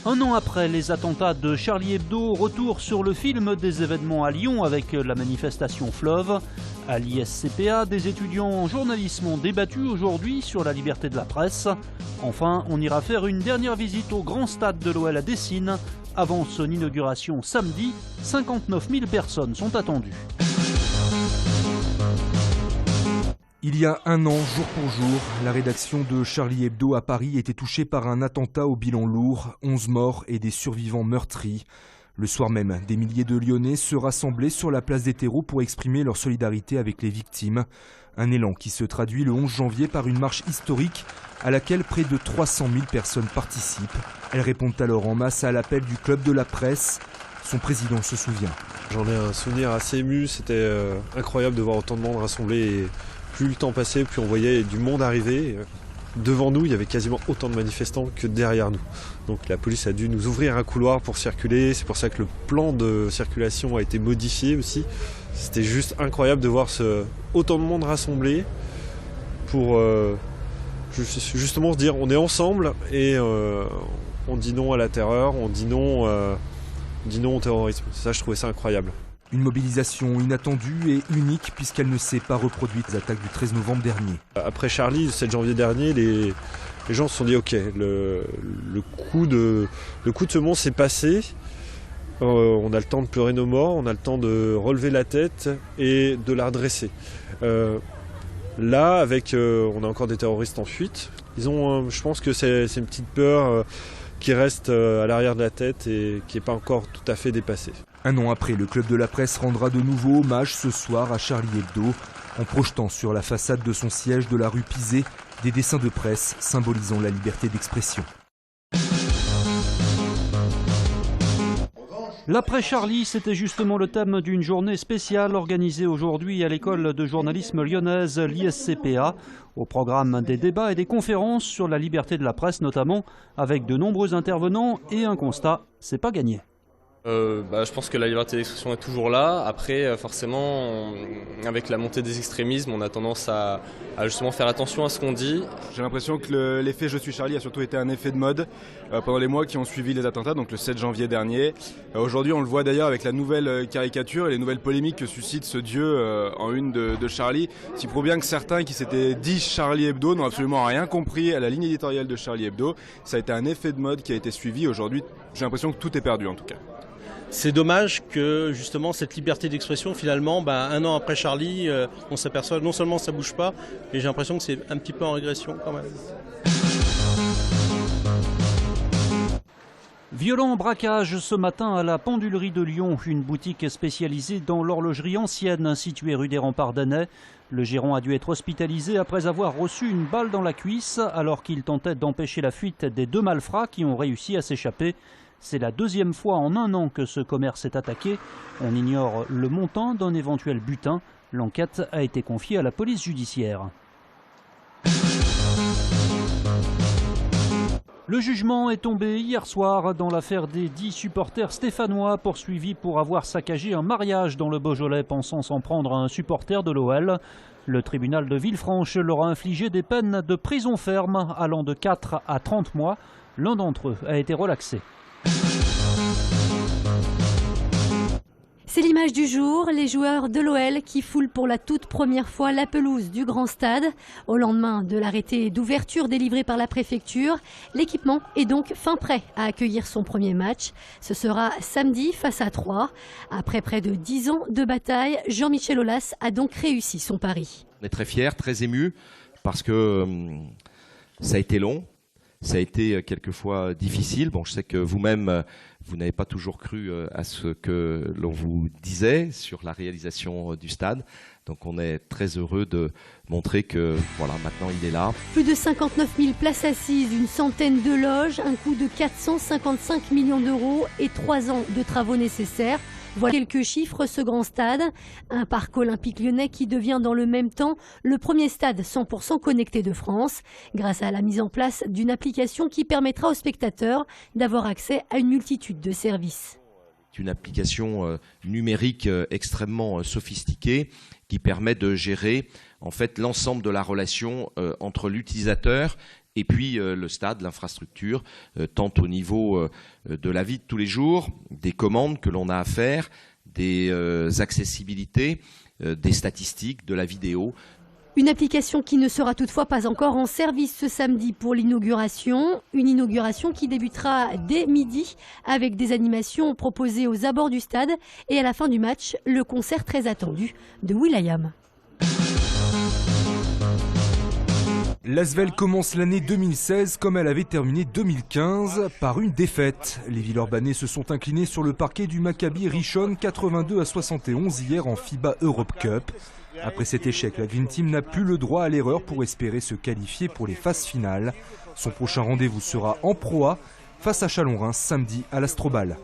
Un an après les attentats de Charlie Hebdo, retour sur le film des événements à Lyon avec la manifestation Fleuve. À l'ISCPA, des étudiants en journalisme ont débattu aujourd'hui sur la liberté de la presse. Enfin, on ira faire une dernière visite au grand stade de l'OL à Dessines. Avant son inauguration samedi, 59 000 personnes sont attendues. Il y a un an, jour pour jour, la rédaction de Charlie Hebdo à Paris était touchée par un attentat au bilan lourd, 11 morts et des survivants meurtris. Le soir même, des milliers de Lyonnais se rassemblaient sur la place des Terreaux pour exprimer leur solidarité avec les victimes. Un élan qui se traduit le 11 janvier par une marche historique à laquelle près de 300 000 personnes participent. Elles répondent alors en masse à l'appel du club de la presse. Son président se souvient. J'en ai un souvenir assez ému, c'était incroyable de voir autant de monde rassemblé. Et plus le temps passait, plus on voyait du monde arriver. Devant nous, il y avait quasiment autant de manifestants que derrière nous. Donc la police a dû nous ouvrir un couloir pour circuler. C'est pour ça que le plan de circulation a été modifié aussi. C'était juste incroyable de voir autant de monde rassemblé pour justement se dire on est ensemble et on dit non à la terreur, on dit non au terrorisme. Ça, je trouvais ça incroyable. Une mobilisation inattendue et unique puisqu'elle ne s'est pas reproduite les attaques du 13 novembre dernier. Après Charlie, le 7 janvier dernier, les gens se sont dit ok, le coup de ce monde s'est passé. On a le temps de pleurer nos morts, on a le temps de relever la tête et de la redresser. Là, on a encore des terroristes en fuite. Je pense que c'est une petite peur qui reste à l'arrière de la tête et qui n'est pas encore tout à fait dépassée. Un an après, le club de la presse rendra de nouveau hommage ce soir à Charlie Hebdo en projetant sur la façade de son siège de la rue Pizet des dessins de presse symbolisant la liberté d'expression. L'après-Charlie, c'était justement le thème d'une journée spéciale organisée aujourd'hui à l'école de journalisme lyonnaise, l'ISCPA. Au programme des débats et des conférences sur la liberté de la presse notamment, avec de nombreux intervenants et un constat, c'est pas gagné. Je pense que la liberté d'expression est toujours là. Après, forcément, avec la montée des extrémismes, on a tendance à justement faire attention à ce qu'on dit. J'ai l'impression que l'effet Je suis Charlie a surtout été un effet de mode pendant les mois qui ont suivi les attentats, donc le 7 janvier dernier. Aujourd'hui, on le voit d'ailleurs avec la nouvelle caricature et les nouvelles polémiques que suscite ce dieu en une de Charlie. Ce qui prouve bien que certains qui s'étaient dit Charlie Hebdo n'ont absolument rien compris à la ligne éditoriale de Charlie Hebdo. Ça a été un effet de mode qui a été suivi. Aujourd'hui, j'ai l'impression que tout est perdu en tout cas. C'est dommage que justement cette liberté d'expression finalement, un an après Charlie, on s'aperçoit non seulement ça bouge pas, mais j'ai l'impression que c'est un petit peu en régression quand même. Violent braquage ce matin à la Pendulerie de Lyon, une boutique spécialisée dans l'horlogerie ancienne située rue des Remparts d'Annay. Le gérant a dû être hospitalisé après avoir reçu une balle dans la cuisse alors qu'il tentait d'empêcher la fuite des deux malfrats qui ont réussi à s'échapper. C'est la deuxième fois en un an que ce commerce est attaqué. On ignore le montant d'un éventuel butin. L'enquête a été confiée à la police judiciaire. Le jugement est tombé hier soir dans l'affaire des 10 supporters stéphanois poursuivis pour avoir saccagé un mariage dans le Beaujolais pensant s'en prendre à un supporter de l'OL. Le tribunal de Villefranche leur a infligé des peines de prison ferme allant de 4 à 30 mois. L'un d'entre eux a été relaxé. C'est l'image du jour, les joueurs de l'OL qui foulent pour la toute première fois la pelouse du Grand Stade. Au lendemain de l'arrêté d'ouverture délivré par la préfecture, l'équipement est donc fin prêt à accueillir son premier match. Ce sera samedi face à Troyes. Après près de 10 ans de bataille, Jean-Michel Aulas a donc réussi son pari. On est très fiers, très émus, parce que ça a été long. Ça a été quelquefois difficile. Bon, je sais que vous-même, vous n'avez pas toujours cru à ce que l'on vous disait sur la réalisation du stade. Donc on est très heureux de montrer que voilà, maintenant il est là. Plus de 59 000 places assises, une centaine de loges, un coût de 455 millions d'euros et 3 ans de travaux nécessaires. Voilà quelques chiffres, ce grand stade, un parc olympique lyonnais qui devient dans le même temps le premier stade 100% connecté de France, grâce à la mise en place d'une application qui permettra aux spectateurs d'avoir accès à une multitude de services. Une application numérique extrêmement sophistiquée qui permet de gérer en fait l'ensemble de la relation entre l'utilisateur et puis le stade, l'infrastructure, tant au niveau de la vie de tous les jours, des commandes que l'on a à faire, des accessibilités, des statistiques, de la vidéo. Une application qui ne sera toutefois pas encore en service ce samedi pour l'inauguration. Une inauguration qui débutera dès midi avec des animations proposées aux abords du stade et à la fin du match, le concert très attendu de will.i.am. L'Asvel commence l'année 2016 comme elle avait terminé 2015 par une défaite. Les Villeurbanais se sont inclinés sur le parquet du Maccabi Rishon 82-71 hier en FIBA Europe Cup. Après cet échec, la Green Team n'a plus le droit à l'erreur pour espérer se qualifier pour les phases finales. Son prochain rendez-vous sera en Pro A face à Chalon-Reims samedi à l'Astrobal.